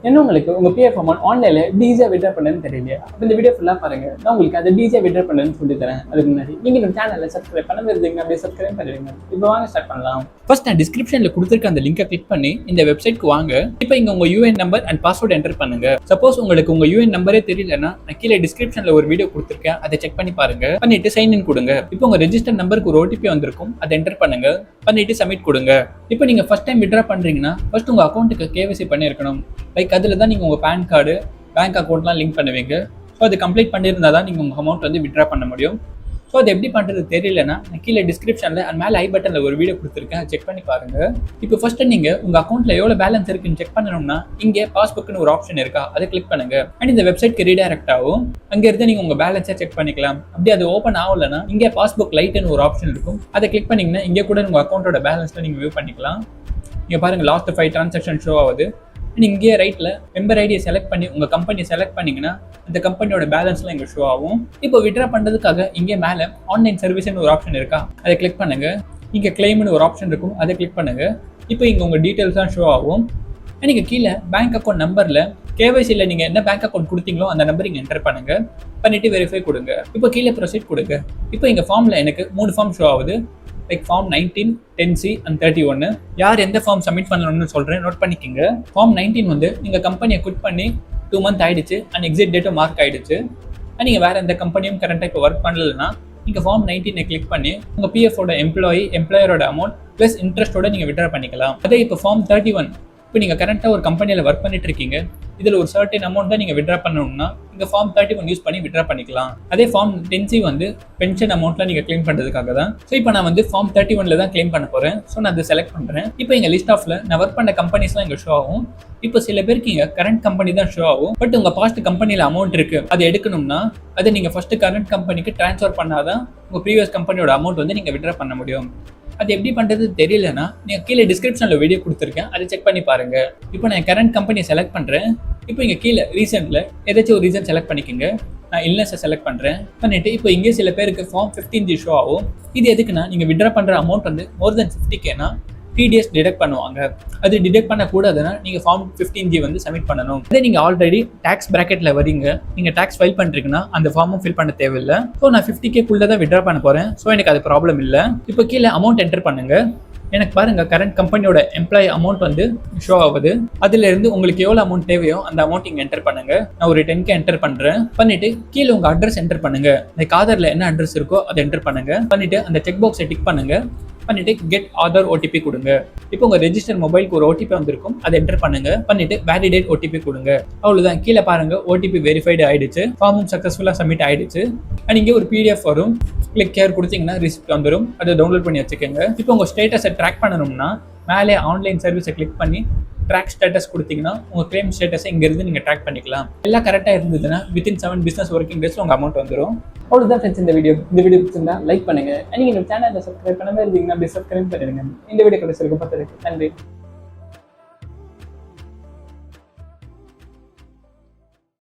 என்ன உங்களுக்கு உங்க பிஎஃப் அமௌண்ட் ஆன்லைன்ல ஈஸியா வித்ட்ரா பண்ணணும்னு தெரியல. அப்ப இந்த வீடியோ ஃபுல்லா பாருங்க. நான் உங்களுக்கு அதை ஈஸியா வித்ட்ரா பண்ணணும்னு சொல்லி தரேன். அதுக்கு முன்னாடி நீங்க இந்த சேனலை சப்ஸ்கிரைப் பண்ணாம இருந்தீங்க அப்படியே சப்ஸ்கிரைப் பண்ணிடுங்க. இப்போ வாங்க ஸ்டார்ட் பண்ணலாம். ஃபர்ஸ்ட் நான் டிஸ்கிரிப்ஷன்ல கொடுத்துருக்க அந்த லிங்கை கிளிக் பண்ணி இந்த வெப்சைட்க்கு வாங்க. இப்போ இங்க உங்க UN number and password enter பண்ணுங்க. சப்போஸ் உங்களுக்கு உங்க யூஎன் நம்பரே தெரியலன்னா நான் கீழே டிஸ்கிரிப்ஷன்ல ஒரு வீடியோ கொடுத்துருக்கேன், அதை செக் பண்ணி பாருங்க. பண்ணிட்டு சைன் இன் கொடுங்க. இப்போ உங்க ரெஜிஸ்டர் நம்பருக்கு ஒரு ஓடிபி வந்திருக்கும், அதை என்டர் பண்ணுங்க. பண்ணிட்டு சப்மிட் கொடுங்க. இப்போ நீங்க ஃபர்ஸ்ட் டைம் வித்ட்ரா பண்றீங்கன்னா ஃபர்ஸ்ட் உங்க அக்கௌண்ட்டுக்கு கேவைசி பண்ணிருக்கணும். லைக் அதில் தான் நீங்கள் உங்கள் பேன் கார்டு பேங்க் அக்கௌண்ட்லாம் லிங்க் பண்ணுவீங்க. ஸோ அது கம்ப்ளீட் பண்ணியிருந்தால் தான் நீங்கள் உங்கள் அமௌண்ட் வந்து வித்ட்ரா பண்ண முடியும். ஸோ அது எப்படி பண்ணுறது தெரியலன்னா நான் கீழே டிஸ்கிரிப்ஷனில் அண்ட் மேலே ஐ பட்டனில் ஒரு வீடியோ கொடுத்துருக்கேன், செக் பண்ணி பாருங்கள். இப்போ ஃபஸ்ட்டு நீங்கள் உங்கள் அக்கௌண்ட்டில் எவ்வளோ பேலன்ஸ் இருக்குன்னு செக் பண்ணணும்னா இங்கே பாஸ்புக்னு ஒரு ஆப்ஷன் இருக்கா, அதை கிளிக் பண்ணுங்கள். அண்ட் இந்த வெப்சைட்க்கு ரீடைரக்ட் ஆகும். அங்கேருந்து நீங்கள் உங்கள் பேலன்ஸை செக் பண்ணிக்கலாம். அப்படி அது ஓப்பன் ஆகலைன்னா இங்கே பாஸ்புக் லைட்டுன்னு ஒரு ஆப்ஷன் இருக்கும், அதை கிளிக் பண்ணிங்கன்னா இங்கே கூட உங்கள் அக்கௌண்ட்டோட பேலன்ஸில் நீங்கள் வியூ பண்ணிக்கலாம். இங்கே பாருங்கள் லாஸ்ட் 5 டிரான்சாக்ஷன் ஷோ ஆகுது. இங்கே ரைட்டில் மெம்பர் ஐடியை செலக்ட் பண்ணி உங்கள் கம்பெனியை செலக்ட் பண்ணிங்கன்னா அந்த கம்பெனியோட பேலன்ஸ்லாம் இங்கே ஷோ ஆகும். இப்போ வித்ட்ரா பண்ணுறதுக்காக இங்கே மேலே ஆன்லைன் சர்வீஸ்னு ஒரு ஆப்ஷன் இருக்கா, அதை கிளிக் பண்ணுங்கள். இங்கே கிளைம்னு ஒரு ஆப்ஷன் இருக்கும், அதை கிளிக் பண்ணுங்கள். இப்போ இங்கே உங்கள் டீட்டெயில்ஸ் தான் ஷோ ஆகும். நீங்கள் கீழே பேங்க் அக்கௌண்ட் நம்பரில் கேவைசியில் நீங்கள் என்ன பேங்க் அக்கௌண்ட் கொடுத்தீங்களோ அந்த நம்பர் இங்கே என்டர் பண்ணுங்கள். பண்ணிவிட்டு வெரிஃபை கொடுங்க. இப்போ கீழே ப்ரொசீட் கொடுங்க. இப்போ இங்கே ஃபார்மில் எனக்கு 3 ஃபார்ம் ஷோ ஆகுது. Like form 19, 10C and 31. யார் எந்த ஃபார்ம் சப்மிட் பண்ணணும்னு சொல்கிறேன், நோட் பண்ணிக்கோங்க. ஃபார்ம் 19 வந்து நீங்கள் கம்பெனியை குவிட் பண்ணி 2 months ஆகிடுச்சு அண்ட் எக்ஸிட் டேட்டும் மார்க் ஆகிடுச்சு. நீங்கள் வேறு எந்த கம்பெனியும் கரண்ட்டாக இப்போ ஒர்க் பண்ணலன்னா நீங்கள் ஃபார்ம் 19 கிளிக் பண்ணி உங்கள் பிஎஃபோட எம்ப்ளாயரோட அமௌண்ட் ப்ளஸ் இன்ட்ரெஸ்ட்டோட நீங்கள் வித்ட்ரா பண்ணிக்கலாம். அதே இப்போ ஃபார்ம் 31 இப்போ நீங்கள் கரண்ட்டாக ஒரு கம்பெனியில் ஒர்க் பண்ணிட்டு இருக்கீங்க, இதில் ஒரு சர்டன் அமௌண்ட் தான் நீங்கள் வித்ட்ரா பண்ணணும்னா இங்கே ஃபார்ம் 31 யூஸ் பண்ணி வித்ட்ரா பண்ணிக்கலாம். அதே ஃபார்ம் 10C வந்து பென்ஷன் அமௌண்ட்லாம் நீங்கள் கிளைம் பண்ணுறதுக்காக தான். ஸோ இப்போ நான் வந்து ஃபார்ம் 31 தான் கிளைம் பண்ண போகிறேன். ஸோ நான் அதை செலக்ட் பண்ணுறேன். இப்போ எங்கள் லிஸ்ட் ஆஃப்ல நான் ஒர்க் பண்ண கம்பெனிஸ்லாம் இங்கே ஷோ ஆகும். இப்போ சில பேருக்கு இங்கே கரண்ட் கம்பெனி தான் ஷோ ஆகும். பட் உங்கள் பாஸ்ட் கம்பெனியில் அமௌண்ட் இருக்குது, அதை எடுக்கணும்னா அதை நீங்கள் ஃபஸ்ட்டு கரண்ட் கம்பெனிக்கு ட்ரான்ஸ்ஃபர் பண்ணாதான் உங்கள் ப்ரீவியஸ் கம்பெனியோட அமௌண்ட் வந்து நீங்கள் வித்ட்ரா பண்ண முடியும். அது எப்படி பண்ணுறது தெரியலன்னா நீங்கள் கீழே டிஸ்கிரிப்ஷனில் வீடியோ கொடுத்துருக்கேன், அதை செக் பண்ணி பாருங்கள். இப்போ நான் கரண்ட் கம்பெனியை செலக்ட் பண்ணுறேன். இப்போ இங்கே கீழே ரீசனில் ஏதாச்சும் ஒரு ரீசன் செலக்ட் பண்ணிக்கோங்க. நான் இல்னஸை செலக்ட் பண்ணுறேன். பண்ணிவிட்டு இப்போ இங்கே சில பேருக்கு ஃபார்ம் 15 ஷோ ஆகும். இது எதுக்குன்னா நீங்கள் வித்ட்ரா பண்ணுற அமௌண்ட் வந்து more than 50K TDS detect பண்ணுவாங்க. அது டிடெக்ட் பண்ணக்கூடாதுன்னா நீங்கள் ஃபார்ம் 15G வந்து சப்மிட் பண்ணணும். அதே நீங்கள் ஆல்ரெடி டேக்ஸ் பிராக்கெட்டில் வரீங்க, நீங்கள் டேக்ஸ் ஃபைல் பண்ணுறீங்கன்னா அந்த ஃபார்மும் ஃபில் பண்ண தேவையில்லை. ஸோ நான் 50K தான் வித்ட்ரா பண்ண போகிறேன். ஸோ எனக்கு அது ப்ராப்ளம் இல்லை. இப்போ கீழே அமௌண்ட் என்டர் பண்ணுங்கள். எனக்கு பாருங்கள் கரண்ட் கம்பெனியோட எம்ப்ளாயி அமௌண்ட் வந்து ஷோ ஆகுது. அதுலேருந்து உங்களுக்கு எவ்வளோ அமௌண்ட் தேவையோ அந்த அமௌண்ட் இங்கே என்டர் பண்ணுங்கள். நான் ஒரு 10K என்டர் பண்ணுறேன். பண்ணிவிட்டு கீழே உங்கள் அட்ரஸ் என்டர் பண்ணுங்கள். லைக் ஆதாரில் என்ன அட்ரஸ் இருக்கோ அதை என்டர் பண்ணுங்கள். பண்ணிவிட்டு அந்த செக் பாக்ஸை டிக் பண்ணுங்கள். பண்ணிட்டு கெட் ஆதார் ஓடிபி கொடுங்க. இப்போ உங்க ரெஜிஸ்டர் மொபைலுக்கு ஒரு ஓடிபி வந்திருக்கும், அதை என்டர் பண்ணுங்க. பண்ணிட்டு வேலிடேட் ஓடிபி கொடுங்க. அவ்வளவுதான். கீழே பாருங்க ஓடிபி வெரிஃபைடு ஆயிடுச்சு, ஃபார்மும் சக்சஸ்ஃபுல்லா சப்மிட் ஆயிடுச்சு. அண்ட் இங்கே ஒரு PDF வரும், கிளிக் கேர் கொடுத்தீங்கன்னா ரிசிப்ட் வந்துடும், அதை டவுன்லோட் பண்ணி வச்சுக்கோங்க. இப்போ உங்க ஸ்டேட்டஸை ட்ராக் பண்ணணும்னா மேலே ஆன்லைன் சர்வீஸை கிளிக் பண்ணி ட்ராக் ஸ்டேட்டஸ் கொடுத்தீங்கன்னா உங்கள் கிளைம் ஸ்டேட்டஸை இங்கேருந்து நீங்கள் ட்ராக் பண்ணிக்கலாம். எல்லாம் கரெக்டாக இருந்ததுன்னா வித்தின் 7 business working days உங்கள் அமௌண்ட் வந்துடும். அவ்வளோதான் ஃப்ரெண்ட்ஸ். இந்த வீடியோ பிடிச்சிருந்தா லைக் பண்ணுங்கள். நீங்கள் இந்த சேனலை சப்ஸ்கிரைப் பண்ணாமல் இருந்தீங்கன்னா அப்படி சப்ஸ்கிரைப் பண்ணிடுங்க. இந்த வீடியோ கிடைச்சிருக்கு பார்த்ததுக்கு நன்றி.